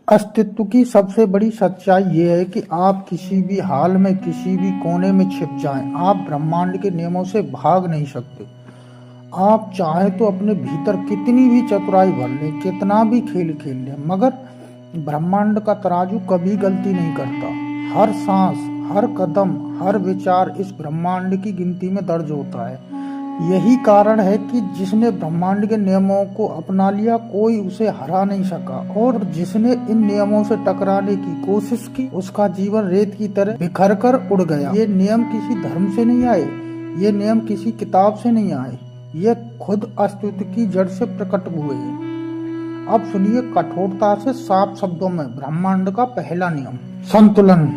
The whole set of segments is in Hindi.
अस्तित्व की सबसे बड़ी सच्चाई ये है कि आप किसी भी हाल में किसी भी कोने में छिप जाएं, आप ब्रह्मांड के नियमों से भाग नहीं सकते। आप चाहें तो अपने भीतर कितनी भी चतुराई भर लें, कितना भी खेल खेल लें, मगर ब्रह्मांड का तराजू कभी गलती नहीं करता। हर सांस, हर कदम, हर विचार इस ब्रह्मांड की गिनती में दर्ज होता है। यही कारण है कि जिसने ब्रह्मांड के नियमों को अपना लिया, कोई उसे हरा नहीं सका, और जिसने इन नियमों से टकराने की कोशिश की, उसका जीवन रेत की तरह बिखर कर उड़ गया। ये नियम किसी धर्म से नहीं आए, ये नियम किसी किताब से नहीं आए, ये खुद अस्तित्व की जड़ से प्रकट हुए हैं। अब सुनिए कठोरता से, साफ शब्दों में, ब्रह्मांड का पहला नियम, संतुलन।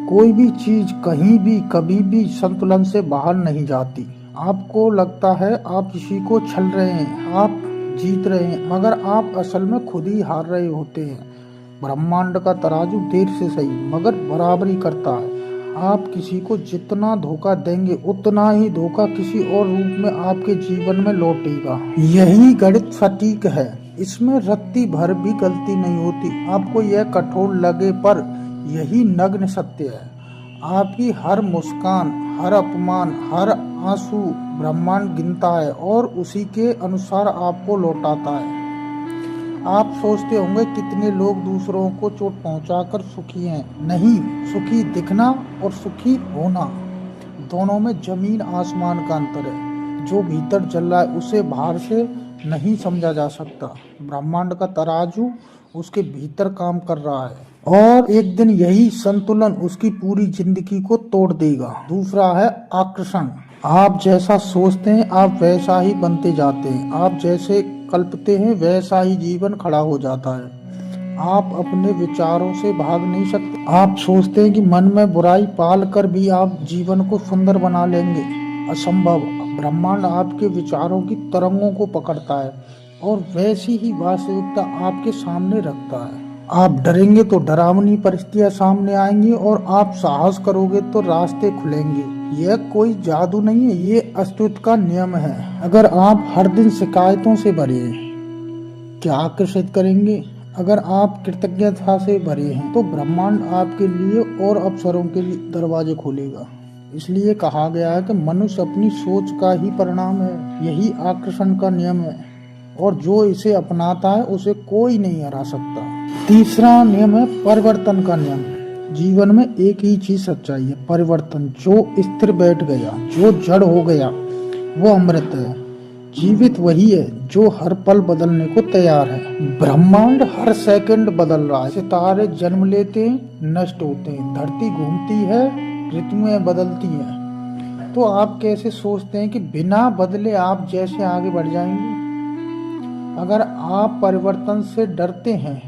कोई भी चीज कहीं भी कभी भी संतुलन से बाहर नहीं जाती। आपको लगता है आप किसी को छल रहे हैं, आप जीत रहे हैं, मगर आप असल में खुद ही हार रहे होते हैं। ब्रह्मांड का तराजू देर से सही मगर बराबरी करता है। आप किसी को जितना धोखा देंगे, उतना ही धोखा किसी और रूप में आपके जीवन में लौटेगा। यही गणित सटीक है, इसमें रत्ती भर भी गलती नहीं होती। आपको यह कठोर लगे पर यही नग्न सत्य है। आपकी हर मुस्कान, हर अपमान, हर आंसू ब्रह्मांड गिनता है और उसी के अनुसार आपको लौटाता है। आप सोचते होंगे कितने लोग दूसरों को चोट पहुंचाकर सुखी हैं। नहीं, सुखी दिखना और सुखी होना, दोनों में जमीन आसमान का अंतर है। जो भीतर जल रहा है उसे बाहर से नहीं समझा जा सकता। ब्रह्मांड का तराजू उसके भीतर काम कर रहा है और एक दिन यही संतुलन उसकी पूरी जिंदगी को तोड़ देगा। दूसरा है आकर्षण। आप जैसा सोचते हैं आप वैसा ही बनते जाते हैं। आप जैसे कल्पते हैं वैसा ही जीवन खड़ा हो जाता है। आप अपने विचारों से भाग नहीं सकते। आप सोचते हैं कि मन में बुराई पाल कर भी आप जीवन को सुंदर बना लेंगे, असंभव। ब्रह्मांड आपके विचारों की तरंगों को पकड़ता है और वैसी ही वास्तविकता आपके सामने रखता है। आप डरेंगे तो डरावनी परिस्थितियां सामने आएंगी और आप साहस करोगे तो रास्ते खुलेंगे। यह कोई जादू नहीं है, ये अस्तित्व का नियम है। अगर आप हर दिन शिकायतों से भरे हैं, क्या आकर्षित करेंगे? अगर आप कृतज्ञता से भरे हैं तो ब्रह्मांड आपके लिए और अवसरों के लिए दरवाजे खोलेगा। इसलिए कहा गया है कि मनुष्य अपनी सोच का ही परिणाम है। यही आकर्षण का नियम है और जो इसे अपनाता है उसे कोई नहीं हरा सकता। तीसरा नियम है परिवर्तन का नियम। जीवन में एक ही चीज सच्चाई है, परिवर्तन। जो स्थिर बैठ गया, जो जड़ हो गया, वो अमृत है। जीवित वही है जो हर पल बदलने को तैयार है। ब्रह्मांड हर सेकंड बदल रहा है। सितारे जन्म लेते हैं, नष्ट होते हैं, धरती घूमती है, ऋतुएं बदलती हैं। तो आप कैसे सोचते हैं कि बिना बदले आप जैसे आगे बढ़ जाएंगे? अगर आप परिवर्तन से डरते हैं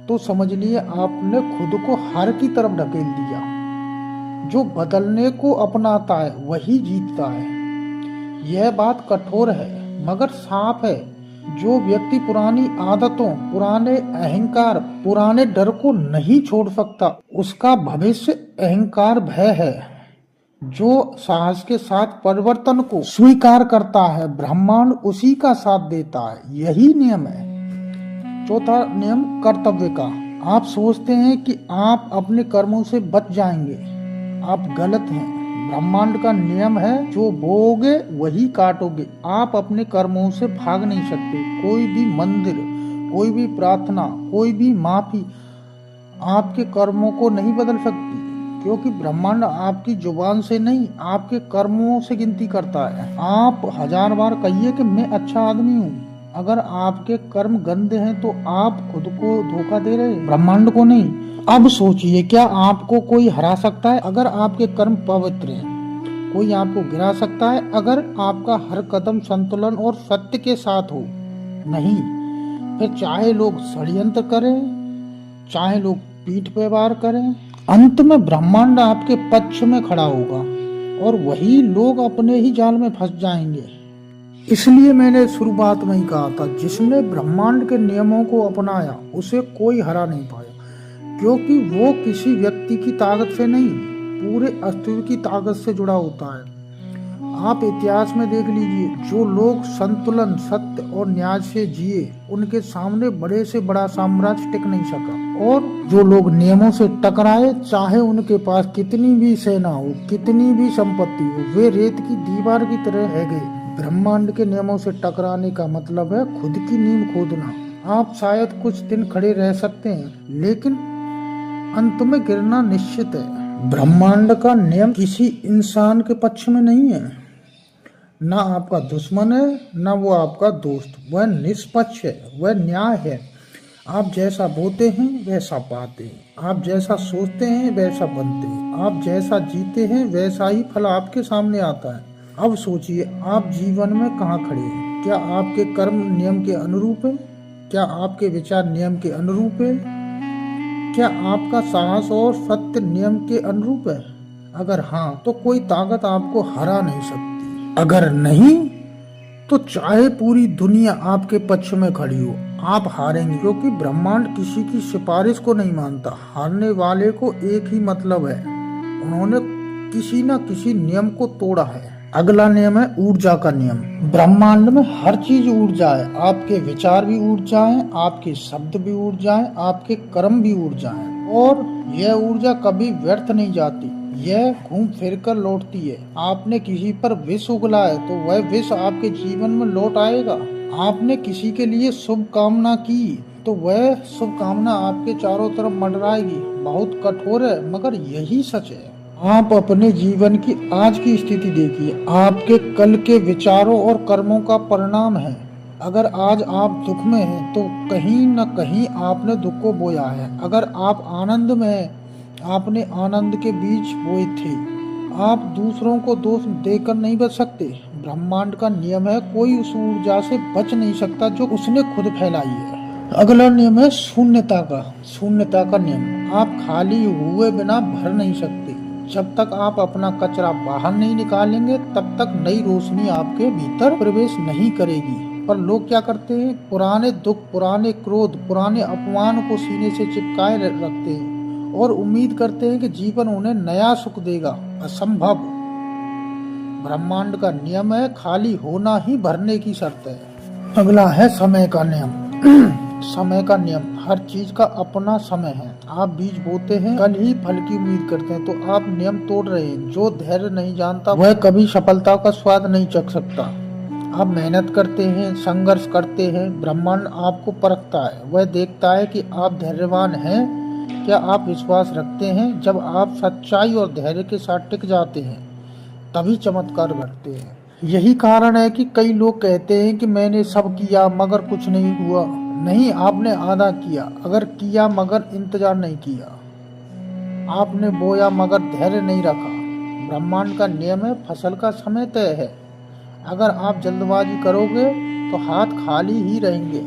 तो समझ लिए आपने खुद को हार की तरफ ढकेल दिया। जो बदलने को अपनाता है वही जीतता है। यह बात कठोर है मगर साफ है। जो व्यक्ति पुरानी आदतों, पुराने अहंकार, पुराने डर को नहीं छोड़ सकता, उसका भविष्य अहंकार भय है। जो साहस के साथ परिवर्तन को स्वीकार करता है, ब्रह्मांड उसी का साथ देता है। यही नियम है। चौथा नियम कर्तव्य का। आप सोचते हैं कि आप अपने कर्मों से बच जाएंगे, आप गलत हैं। ब्रह्मांड का नियम है जो बोओगे वही काटोगे। आप अपने कर्मों से भाग नहीं सकते। कोई भी मंदिर, कोई भी प्रार्थना, कोई भी माफी आपके कर्मों को नहीं बदल सकती, क्योंकि ब्रह्मांड आपकी जुबान से नहीं, आपके कर्मों से गिनती करता है। आप 1000 बार कहिए कि मैं अच्छा आदमी हूँ, अगर आपके कर्म गंदे हैं तो आप खुद को धोखा दे रहे हैं, ब्रह्मांड को नहीं। अब सोचिए, क्या आपको कोई हरा सकता है अगर आपके कर्म पवित्र हैं? कोई आपको गिरा सकता है अगर आपका हर कदम संतुलन और सत्य के साथ हो? नहीं। फिर चाहे लोग षड्यंत्र करें, चाहे लोग पीठ पे वार करें, अंत में ब्रह्मांड आपके पक्ष में खड़ा होगा और वही लोग अपने ही जाल में फंस जाएंगे। इसलिए मैंने शुरुआत में ही कहा था, जिसने ब्रह्मांड के नियमों को अपनाया उसे कोई हरा नहीं पाया, क्योंकि वो किसी व्यक्ति की ताकत से नहीं, पूरे अस्तित्व की ताकत से जुड़ा होता है। आप इतिहास में देख लीजिए, जो लोग संतुलन, सत्य और न्याय से जिए, उनके सामने बड़े से बड़ा साम्राज्य टिक नहीं सका। और जो लोग नियमों से टकराए, चाहे उनके पास कितनी भी सेना हो, कितनी भी संपत्ति हो, वे रेत की दीवार की तरह रह गए। ब्रह्मांड के नियमों से टकराने का मतलब है खुद की नींव खोदना। आप शायद कुछ दिन खड़े रह सकते हैं, लेकिन अंत में गिरना निश्चित है। ब्रह्मांड का नियम किसी इंसान के पक्ष में नहीं है, ना आपका दुश्मन है, ना वो आपका दोस्त। वह निष्पक्ष है, वह न्याय है। आप जैसा बोते हैं वैसा पाते हैं, आप जैसा सोचते हैं वैसा बनते हैं, आप जैसा जीते हैं वैसा ही फल आपके सामने आता है। अब सोचिए, आप जीवन में कहाँ खड़े हैं? क्या आपके कर्म नियम के अनुरूप है? क्या आपके विचार नियम के अनुरूप है? क्या आपका साहस और सत्य नियम के अनुरूप है? अगर हाँ, तो कोई ताकत आपको हरा नहीं सकती। अगर नहीं, तो चाहे पूरी दुनिया आपके पक्ष में खड़ी हो, आप हारेंगे, क्योंकि ब्रह्मांड किसी की सिफारिश को नहीं मानता। हारने वाले को एक ही मतलब है, उन्होंने किसी न किसी नियम को तोड़ा है। अगला नियम है ऊर्जा का नियम। ब्रह्मांड में हर चीज ऊर्जा है। आपके विचार भी ऊर्जा है, आपके शब्द भी ऊर्जा है, आपके कर्म भी ऊर्जा है, और यह ऊर्जा कभी व्यर्थ नहीं जाती। यह घूम फिर कर लौटती है। आपने किसी पर विष उगला है, तो वह विष आपके जीवन में लौट आएगा। आपने किसी के लिए शुभ कामना की, तो वह शुभ कामना आपके चारों तरफ मंडराएगी। बहुत कठोर है, मगर यही सच है। आप अपने जीवन की आज की स्थिति देखिए, आपके कल के विचारों और कर्मों का परिणाम है। अगर आज आप दुख में हैं, तो कहीं न कहीं आपने दुख को बोया है। अगर आप आनंद में हैं, आपने आनंद के बीज बोए थे। आप दूसरों को दोष देकर नहीं बच सकते। ब्रह्मांड का नियम है, कोई उस ऊर्जा से बच नहीं सकता जो उसने खुद फैलाई है। अगला नियम है शून्यता का। शून्यता का नियम, आप खाली हुए बिना भर नहीं सकते। जब तक आप अपना कचरा बाहर नहीं निकालेंगे, तब तक नई रोशनी आपके भीतर प्रवेश नहीं करेगी। पर लोग क्या करते हैं? पुराने दुख, पुराने क्रोध, पुराने अपमान को सीने से चिपकाए रखते हैं और उम्मीद करते हैं कि जीवन उन्हें नया सुख देगा। असंभव। ब्रह्मांड का नियम है, खाली होना ही भरने की शर्त है। अगला है समय का नियम। समय का नियम, हर चीज का अपना समय है। आप बीज बोते हैं, कल ही फल की उम्मीद करते हैं, तो आप नियम तोड़ रहे हैं। जो धैर्य नहीं जानता, वह कभी सफलता का स्वाद नहीं चख सकता। आप मेहनत करते हैं, संघर्ष करते हैं, ब्रह्मांड आपको परखता है। वह देखता है कि आप धैर्यवान हैं, क्या आप विश्वास रखते हैं। जब आप सच्चाई और धैर्य के साथ टिक जाते हैं, तभी चमत्कार घटते हैं। यही कारण है कि कई लोग कहते हैं कि मैंने सब किया मगर कुछ नहीं हुआ। नहीं, आपने आधा किया, अगर किया मगर इंतजार नहीं किया। आपने बोया मगर धैर्य नहीं रखा। ब्रह्मांड का नियम है, फसल का समय तय है। अगर आप जल्दबाजी करोगे, तो हाथ खाली ही रहेंगे।